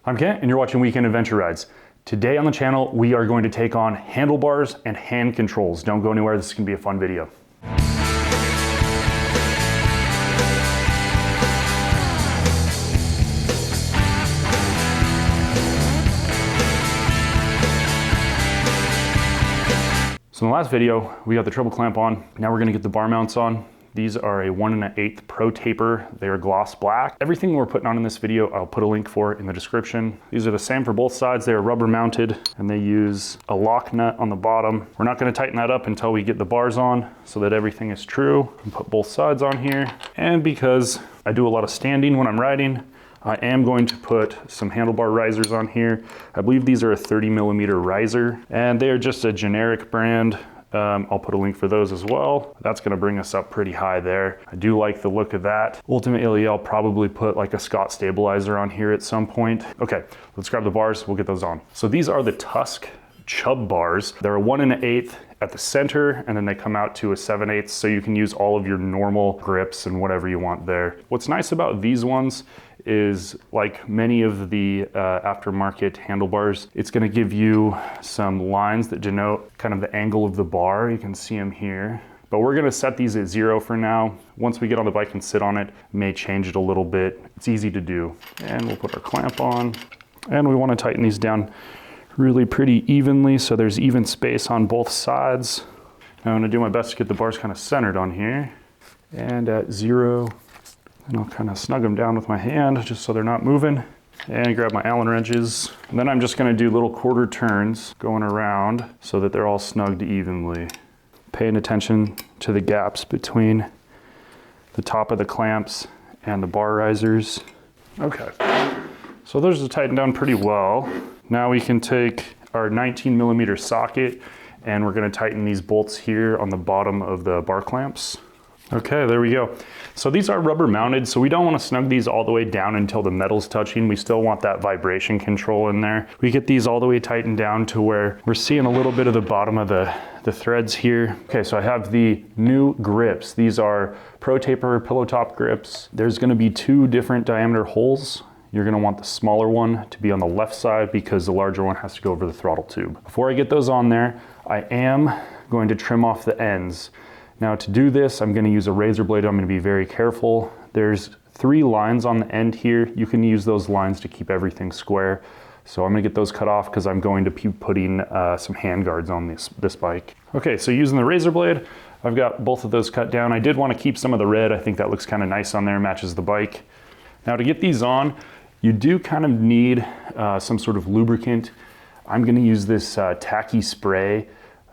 I'm Kent and you're watching Weekend Adventure Rides. Today on the channel, we are going to take on handlebars and hand controls. Don't go anywhere, this is gonna be a fun video. So in the last video, we got the treble clamp on. Now we're gonna get the bar mounts on. These are a 1 1/8 Pro Taper. They are gloss black. Everything we're putting on in this video, I'll put a link for in the description. These are the same for both sides. They are rubber mounted and they use a lock nut on the bottom. We're not gonna tighten that up until we get the bars on so that everything is true. And put both sides on here. And because I do a lot of standing when I'm riding, I am going to put some handlebar risers on here. I believe these are a 30mm riser and they are just a generic brand. I'll put a link for those as well. That's gonna bring us up pretty high there. I do like the look of that. Ultimately, I'll probably put like a Scott stabilizer on here at some point. Okay, let's grab the bars, we'll get those on. So these are the Tusk chub bars. They're a 1 1/8 at the center, and then they come out to a 7/8, so you can use all of your normal grips and whatever you want there. What's nice about these ones is, like many of the aftermarket handlebars, it's gonna give you some lines that denote kind of the angle of the bar. You can see them here. But we're gonna set these at 0 for now. Once we get on the bike and sit on it, may change it a little bit. It's easy to do. And we'll put our clamp on. And we wanna tighten these down really pretty evenly so there's even space on both sides. Now I'm gonna do my best to get the bars kind of centered on here. And at 0, and I'll kind of snug them down with my hand just so they're not moving. And grab my Allen wrenches. And then I'm just gonna do little quarter turns going around so that they're all snugged evenly. Paying attention to the gaps between the top of the clamps and the bar risers. Okay, so those are tightened down pretty well. Now we can take our 19mm socket and we're gonna tighten these bolts here on the bottom of the bar clamps. Okay, there we go. So these are rubber mounted, so we don't want to snug these all the way down until the metal's touching. We still want that vibration control in there. We get these all the way tightened down to where we're seeing a little bit of the bottom of the threads here. Okay, so I have the new grips. These are Pro Taper pillow top grips. There's gonna be 2 different diameter holes. You're gonna want the smaller one to be on the left side because the larger one has to go over the throttle tube. Before I get those on there, I am going to trim off the ends. Now to do this, I'm gonna use a razor blade. I'm gonna be very careful. There's 3 lines on the end here. You can use those lines to keep everything square. So I'm gonna get those cut off because I'm going to be putting some hand guards on this bike. Okay, so using the razor blade, I've got both of those cut down. I did wanna keep some of the red. I think that looks kind of nice on there, matches the bike. Now to get these on, you do kind of need some sort of lubricant. I'm gonna use this tacky spray.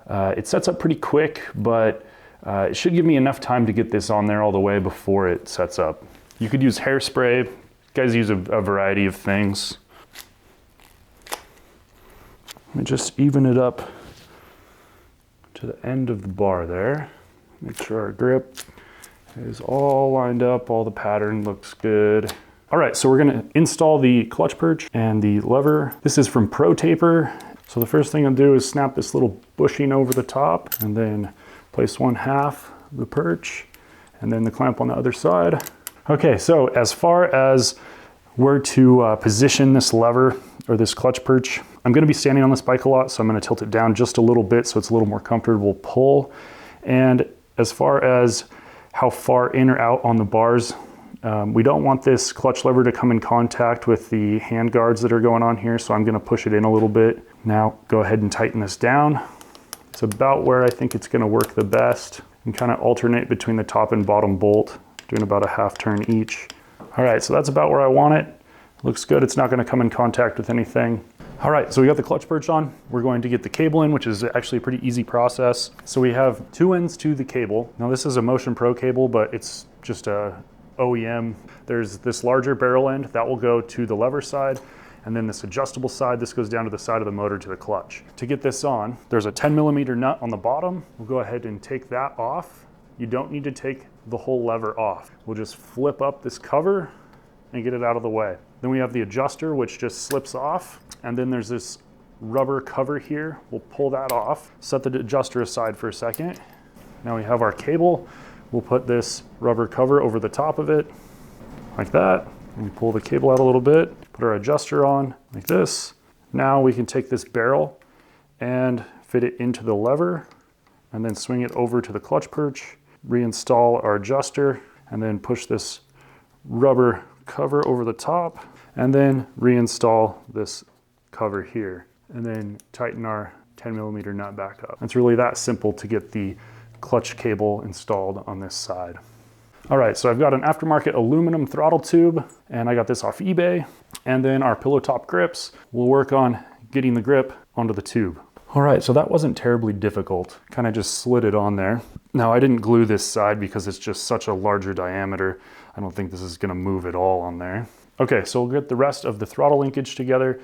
It sets up pretty quick, but it should give me enough time to get this on there all the way before it sets up. You could use hairspray. Guys use a variety of things. Let me just even it up to the end of the bar there. Make sure our grip is all lined up, all the pattern looks good. All right, so we're gonna install the clutch perch and the lever. This is from Pro Taper. So the first thing I'll do is snap this little bushing over the top and then place 1/2 the perch and then the clamp on the other side. Okay, so as far as where to position this lever or this clutch perch, I'm gonna be standing on this bike a lot, so I'm gonna tilt it down just a little bit so it's a little more comfortable pull. And as far as how far in or out on the bars, we don't want this clutch lever to come in contact with the hand guards that are going on here, so I'm gonna push it in a little bit. Now go ahead and tighten this down. It's about where I think it's gonna work the best, and kind of alternate between the top and bottom bolt, doing about a 1/2 turn each. All right, so that's about where I want it. Looks good, it's not gonna come in contact with anything. All right, so we got the clutch perch on. We're going to get the cable in, which is actually a pretty easy process. So we have 2 ends to the cable. Now this is a Motion Pro cable, but it's just a OEM. There's this larger barrel end that will go to the lever side, and then this adjustable side, this goes down to the side of the motor to the clutch. To get this on, there's a 10mm nut on the bottom. We'll go ahead and take that off. You don't need to take the whole lever off. We'll just flip up this cover and get it out of the way. Then we have the adjuster, which just slips off. And then there's this rubber cover here. We'll pull that off, set the adjuster aside for a second. Now we have our cable. We'll put this rubber cover over the top of it like that. And we pull the cable out a little bit, Put our adjuster on like this. Now we can take this barrel and fit it into the lever and then swing it over to the clutch perch, reinstall our adjuster, and then push this rubber cover over the top, and then reinstall this cover here, and then tighten our 10mm nut back up. It's really that simple to get the clutch cable installed on this side. All right, so I've got an aftermarket aluminum throttle tube, and I got this off eBay. And then our pillow top grips, we'll work on getting the grip onto the tube. All right, so that wasn't terribly difficult. Kind of just slid it on there. Now I didn't glue this side because it's just such a larger diameter. I don't think this is gonna move at all on there. Okay, so we'll get the rest of the throttle linkage together.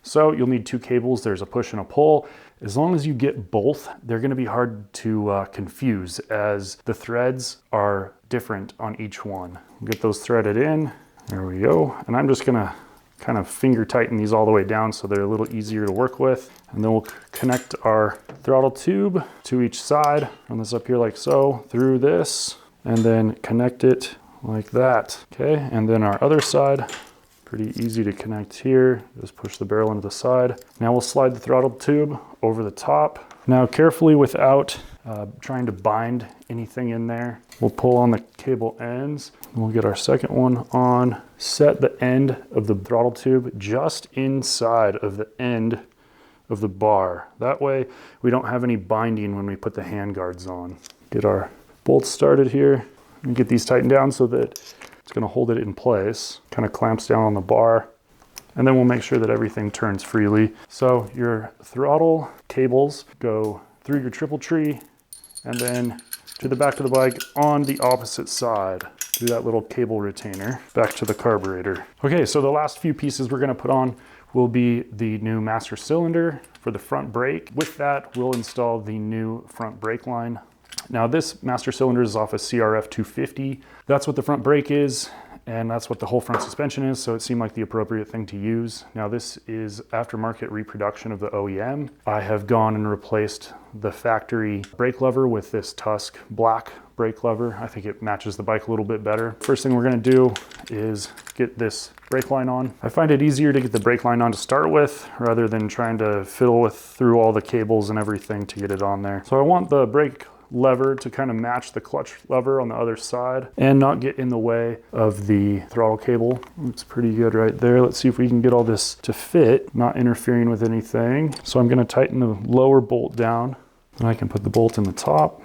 So you'll need 2 cables, there's a push and a pull. As long as you get both, they're gonna be hard to confuse as the threads are different on each one. Get those threaded in, there we go. And I'm just gonna kind of finger tighten these all the way down so they're a little easier to work with. And then we'll connect our throttle tube to each side, run this up here like so, through this, and then connect it like that, okay? And then our other side, pretty easy to connect here. Just push the barrel into the side. Now we'll slide the throttle tube over the top. Now carefully, without trying to bind anything in there, we'll pull on the cable ends. We'll get our second one on. Set the end of the throttle tube just inside of the end of the bar. That way we don't have any binding when we put the hand guards on. Get our bolts started here and get these tightened down so that it's going to hold it in place. Kind of clamps down on the bar. And then we'll make sure that everything turns freely. So your throttle cables go through your triple tree and then to the back of the bike on the opposite side through that little cable retainer back to the carburetor. Okay, so the last few pieces we're going to put on will be the new master cylinder for the front brake. With that, we'll install the new front brake line. Now this master cylinder is off a XR250. That's what the front brake is, and that's what the whole front suspension is, so it seemed like the appropriate thing to use. Now this is aftermarket reproduction of the OEM. I have gone and replaced the factory brake lever with this Tusk black brake lever. I think it matches the bike a little bit better. First thing we're gonna do is get this brake line on. I find it easier to get the brake line on to start with rather than trying to fiddle through all the cables and everything to get it on there. So I want the brake lever to kind of match the clutch lever on the other side and not get in the way of the throttle cable. It's pretty good right there. Let's see if we can get all this to fit, not interfering with anything. So I'm going to tighten the lower bolt down and I can put the bolt in the top.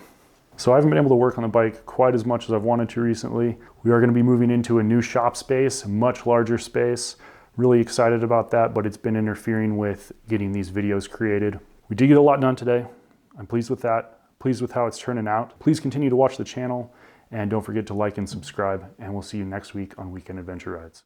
So I haven't been able to work on the bike quite as much as I've wanted to recently. We are going to be moving into a new shop space, a much larger space. Really excited about that, but it's been interfering with getting these videos created. We did get a lot done today. I'm pleased with that. Pleased with how it's turning out. Please continue to watch the channel and don't forget to like and subscribe, and we'll see you next week on Weekend Adventure Rides.